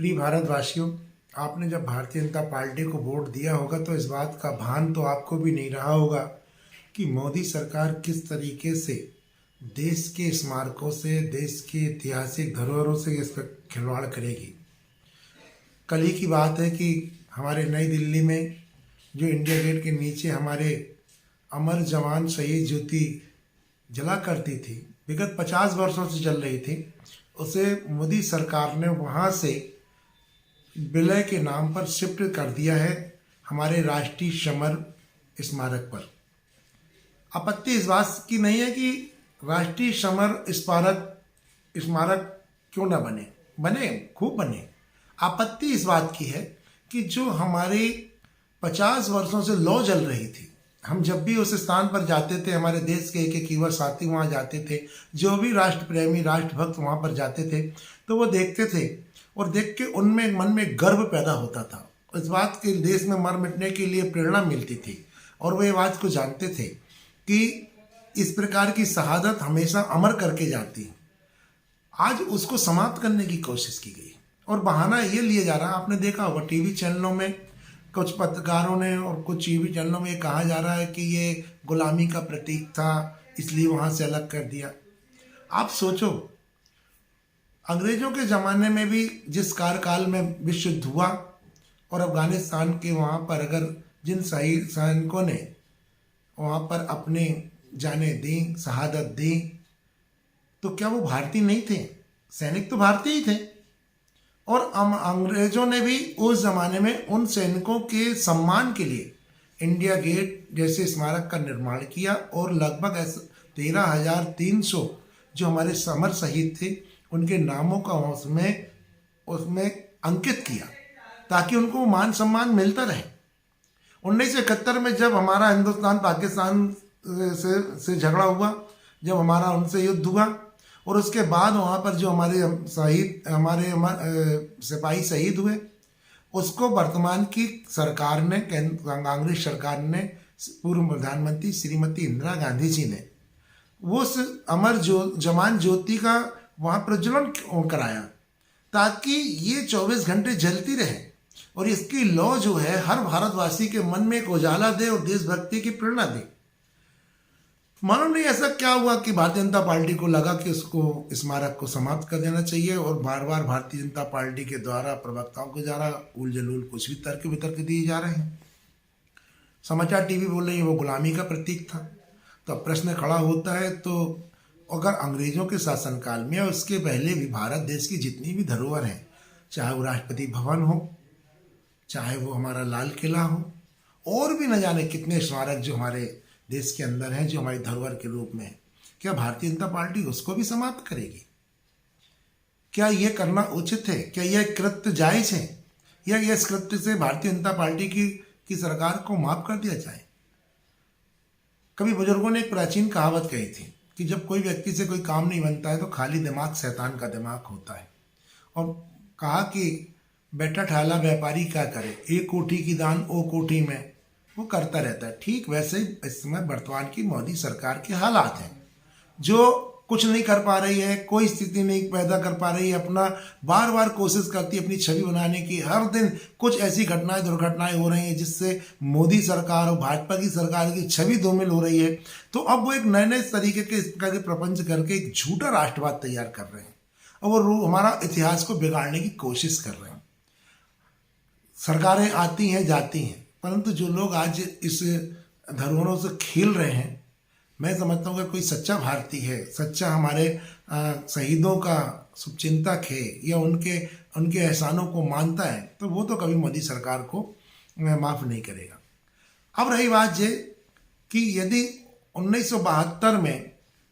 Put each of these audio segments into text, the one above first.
प्रिय भारतवासियों, आपने जब भारतीय जनता पार्टी को वोट दिया होगा तो इस बात का भान तो आपको भी नहीं रहा होगा कि मोदी सरकार किस तरीके से देश के स्मारकों से, देश के ऐतिहासिक धरोहरों से इस पर खिलवाड़ करेगी। कल ही की बात है कि हमारे नई दिल्ली में जो इंडिया गेट के नीचे हमारे अमर जवान शहीद ज्योति जला करती थी, विगत 50 वर्षों से चल रही थी, उसे मोदी सरकार ने वहाँ से विलय के नाम पर शिफ्ट कर दिया है हमारे राष्ट्रीय समर स्मारक पर। आपत्ति इस बात की नहीं है कि राष्ट्रीय समर स्मारक क्यों ना बने, बने, खूब बने। आपत्ति इस बात की है कि जो हमारे 50 वर्षों से लौ जल रही थी, हम जब भी उस स्थान पर जाते थे, हमारे देश के एक युवा साथी वहाँ जाते थे, जो भी राष्ट्र प्रेमी राष्ट्रभक्त वहाँ पर जाते थे, तो वो देखते थे और देख के उनमें मन में गर्व पैदा होता था। इस बात के देश में मर मिटने के लिए प्रेरणा मिलती थी और वो ये बात को जानते थे कि इस प्रकार की शहादत हमेशा अमर करके जाती है। आज उसको समाप्त करने की कोशिश की गई और बहाना ये लिया जा रहा है, आपने देखा होगा टीवी चैनलों में, कुछ पत्रकारों ने और कुछ टीवी चैनलों में ये कहा जा रहा है कि ये गुलामी का प्रतीक था, इसलिए वहाँ से अलग कर दिया। आप सोचो, अंग्रेजों के ज़माने में भी जिस कार्यकाल में विश्व युद्ध हुआ और अफगानिस्तान के वहाँ पर अगर जिन शहीद सैनिकों ने वहाँ पर अपने जानें दी, शहादत दी, तो क्या वो भारतीय नहीं थे? सैनिक तो भारतीय ही थे। और अंग्रेजों ने भी उस ज़माने में उन सैनिकों के सम्मान के लिए इंडिया गेट जैसे स्मारक का निर्माण किया और लगभग 13,300 जो हमारे समर शहीद थे उनके नामों का उसमें अंकित किया ताकि उनको मान सम्मान मिलता रहे। 1971 में जब हमारा हिंदुस्तान पाकिस्तान से झगड़ा हुआ, जब हमारा उनसे युद्ध हुआ और उसके बाद वहाँ पर जो हमारे सिपाही शहीद हुए, उसको वर्तमान की सरकार ने, कांग्रेस सरकार ने, पूर्व प्रधानमंत्री श्रीमती इंदिरा गांधी जी ने वो अमर जवान ज्योति का वहाँ प्रज्वलन कराया ताकि ये 24 घंटे जलती रहे और इसकी लौ जो है हर भारतवासी के मन में एक उजाला दे और देशभक्ति की प्रेरणा दे। मालूम नहीं ऐसा क्या हुआ कि भारतीय जनता पार्टी को लगा कि उसको स्मारक को समाप्त कर देना चाहिए और बार बार भारतीय जनता पार्टी के द्वारा प्रवक्ताओं को जा रहा उल जलूल कुछ भी तर्क वितर्क दिए जा रहे हैं। समाचार टीवी बोल रही है वो गुलामी का प्रतीक था। तो अब प्रश्न खड़ा होता है, तो अगर अंग्रेजों के शासनकाल में या उसके पहले भी भारत देश की जितनी भी धरोहर हैं, चाहे वो राष्ट्रपति भवन हो, चाहे वो हमारा लाल किला हो, और भी न जाने कितने स्मारक जो हमारे देश के अंदर हैं, जो हमारी धरोहर के रूप में है, क्या भारतीय जनता पार्टी उसको भी समाप्त करेगी? क्या यह करना उचित है? क्या यह कृत्य जायज है या इस कृत्य से भारतीय जनता पार्टी की सरकार को माफ कर दिया जाए? कभी बुजुर्गों ने एक प्राचीन कहावत कही थी कि जब कोई व्यक्ति से कोई काम नहीं बनता है तो खाली दिमाग शैतान का दिमाग होता है, और कहा कि बैठा ठाला व्यापारी क्या करे, एक कोठी की दान ओ कोठी में, वो करता रहता है। ठीक वैसे ही इस समय वर्तमान की मोदी सरकार के हालात हैं, जो कुछ नहीं कर पा रही है, कोई स्थिति नहीं पैदा कर पा रही है, अपना बार बार कोशिश करती है अपनी छवि बनाने की। हर दिन कुछ ऐसी घटनाएं दुर्घटनाएं हो रही हैं जिससे मोदी सरकार और भाजपा की सरकार की छवि धूमिल हो रही है। तो अब वो एक नए नए तरीके के इस प्रकार के प्रपंच करके एक झूठा राष्ट्रवाद तैयार कर रहे हैं और वो हमारा इतिहास को बिगाड़ने की कोशिश कर रहे हैं। सरकारें आती हैं जाती हैं, परंतु जो लोग आज इस धरोहरों से खेल रहे हैं, मैं समझता हूँ कि कोई सच्चा भारतीय है, सच्चा हमारे शहीदों का शुभचिंतक है या उनके एहसानों को मानता है, तो वो तो कभी मोदी सरकार को माफ़ नहीं करेगा। अब रही बात ये कि यदि 1972 में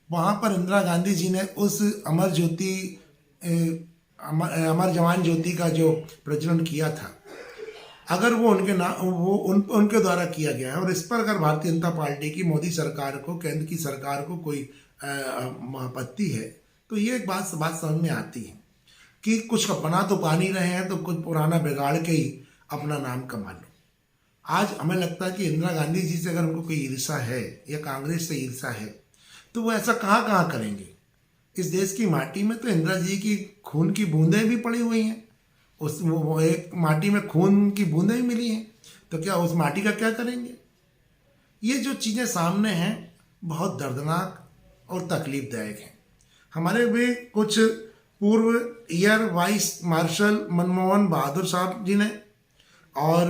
वहाँ पर इंदिरा गांधी जी ने उस अमर जवान ज्योति का जो प्रज्वलन किया था, अगर वो उनके द्वारा किया गया है और इस पर अगर भारतीय जनता पार्टी की, मोदी सरकार को, केंद्र की सरकार को कोई आपत्ति है, तो ये एक बात समझ में आती है कि कुछ बना तो पा नहीं रहे हैं तो कुछ पुराना बिगाड़ के ही अपना नाम कमा लो। आज हमें लगता है कि इंदिरा गांधी जी से अगर उनको कोई ईर्षा है या कांग्रेस से ईर्षा है तो वो ऐसा कहाँ करेंगे। इस देश की माटी में तो इंदिरा जी की खून की बूंदें भी पड़ी हुई हैं वो एक माटी में खून की बूंदें ही मिली हैं, तो क्या उस माटी का क्या करेंगे? ये जो चीज़ें सामने हैं बहुत दर्दनाक और तकलीफदायक हैं। हमारे भी कुछ पूर्व एयर वाइस मार्शल मनमोहन बहादुर साहब जी ने और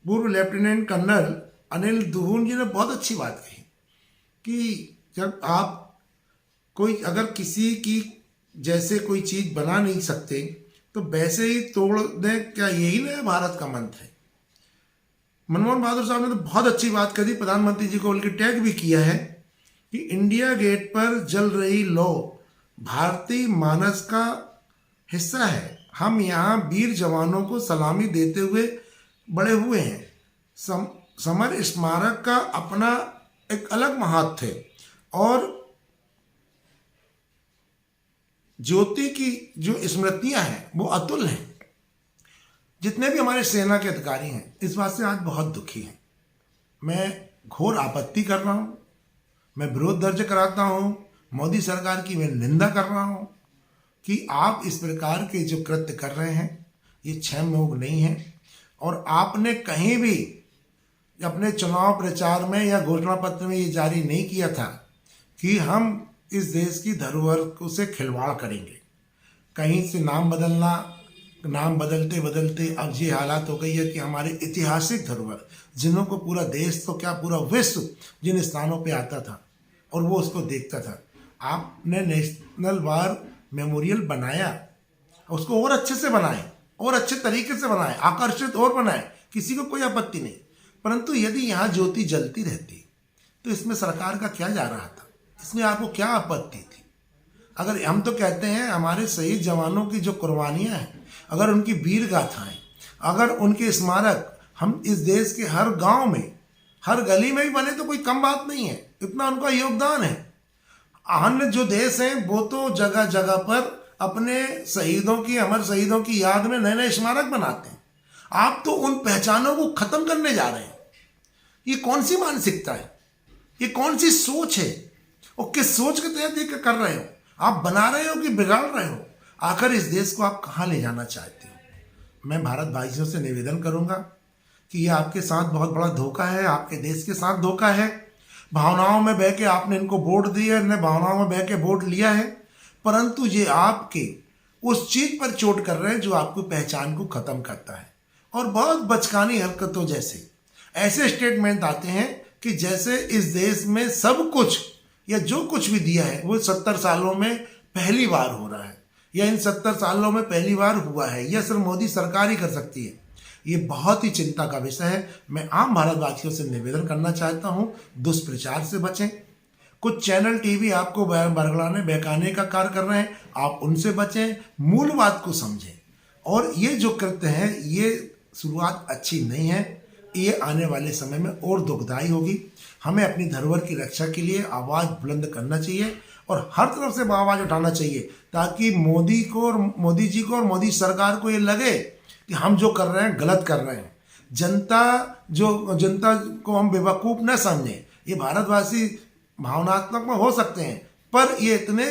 पूर्व लेफ्टिनेंट कर्नल अनिल दुहन जी ने बहुत अच्छी बात कही कि जब आप कोई अगर किसी की जैसे कोई चीज बना नहीं सकते तो वैसे ही तोड़ दें, क्या यही ना भारत का मंत्र है? मनमोहन बहादुर साहब ने तो बहुत अच्छी बात कही, प्रधानमंत्री जी को बल्कि टैग भी किया है कि इंडिया गेट पर जल रही लौ भारतीय मानस का हिस्सा है। हम यहाँ वीर जवानों को सलामी देते हुए बड़े हुए हैं। समर स्मारक का अपना एक अलग महत्व है और ज्योति की जो स्मृतियां हैं वो अतुल हैं। जितने भी हमारे सेना के अधिकारी हैं इस बात से आज बहुत दुखी हैं। मैं घोर आपत्ति कर रहा हूं, मैं विरोध दर्ज कराता हूं, मोदी सरकार की मैं निंदा कर रहा हूं कि आप इस प्रकार के जो कृत्य कर रहे हैं ये क्षमा योग्य नहीं है। और आपने कहीं भी अपने चुनाव प्रचार में या घोषणा पत्र में ये जारी नहीं किया था कि हम इस देश की धरोहर से खिलवाड़ करेंगे। कहीं से नाम बदलना, नाम बदलते बदलते अब ये हालात हो गई है कि हमारे ऐतिहासिक धरोहर जिन्हों को पूरा देश तो क्या पूरा विश्व जिन स्थानों पे आता था और वो उसको देखता था, आपने नेशनल वार मेमोरियल बनाया, उसको और अच्छे से बनाए और अच्छे तरीके से बनाए, आकर्षित और बनाए, किसी को कोई आपत्ति नहीं। परंतु यदि यहाँ ज्योति जलती रहती तो इसमें सरकार का क्या जा रहा था? इसमें आपको क्या आपत्ति थी? अगर हम तो कहते हैं हमारे शहीद जवानों की जो कुर्बानियां हैं, अगर उनकी वीर गाथाएं, अगर उनके स्मारक हम इस देश के हर गांव में, हर गली में भी बने तो कोई कम बात नहीं है, इतना उनका योगदान है। अन्य जो देश हैं वो तो जगह जगह पर अपने शहीदों की, अमर शहीदों की याद में नए नए स्मारक बनाते हैं। आप तो उन पहचानों को खत्म करने जा रहे हैं। ये कौन सी मानसिकता है? ये कौन सी सोच है? और किस सोच के तहत ये कर रहे हो? आप बना रहे हो कि बिगाड़ रहे हो? आखिर इस देश को आप कहाँ ले जाना चाहते हो? मैं भारत भाइयों से निवेदन करूंगा कि ये आपके साथ बहुत बड़ा धोखा है, आपके देश के साथ धोखा है। भावनाओं में बह के आपने इनको वोट दिया, इन्हें भावनाओं में बह के वोट लिया है, परंतु ये आपके उस चीज पर चोट कर रहे हैं जो आपकी पहचान को खत्म करता है। और बहुत बचकानी हरकतों जैसे ऐसे स्टेटमेंट आते हैं कि जैसे इस देश में सब कुछ या जो कुछ भी दिया है वो 70 सालों में पहली बार हो रहा है, या इन 70 सालों में पहली बार हुआ है, यह सिर्फ मोदी सरकार ही कर सकती है। ये बहुत ही चिंता का विषय है। मैं आम भारतवासियों से निवेदन करना चाहता हूँ, दुष्प्रचार से बचें। कुछ चैनल टीवी आपको बरगलाने बहकाने का कार्य कर रहे हैं, आप उनसे बचें, मूल बात को समझें। और ये जो कृत्य है ये शुरुआत अच्छी नहीं है, ये आने वाले समय में और दुखदायी होगी। हमें अपनी धरोहर की रक्षा के लिए आवाज़ बुलंद करना चाहिए और हर तरफ से आवाज़ उठाना चाहिए ताकि मोदी को और मोदी जी को और मोदी सरकार को ये लगे कि हम जो कर रहे हैं गलत कर रहे हैं। जनता को हम बेवकूफ़ न समझें। ये भारतवासी भावनात्मक में हो सकते हैं पर ये इतने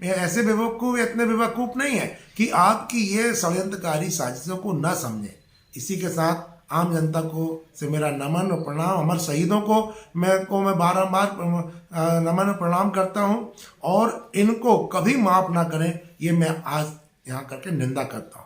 ऐसे बेवकूफ़, इतने बेवकूफ़ नहीं है कि आपकी ये षड्यंत्रकारी साजिशों को न समझें। इसी के साथ आम जनता को से मेरा नमन और प्रणाम, अमर शहीदों को मैं बारंबार नमन और प्रणाम करता हूं और इनको कभी माफ ना करें, ये मैं आज यहाँ करके निंदा करता हूं।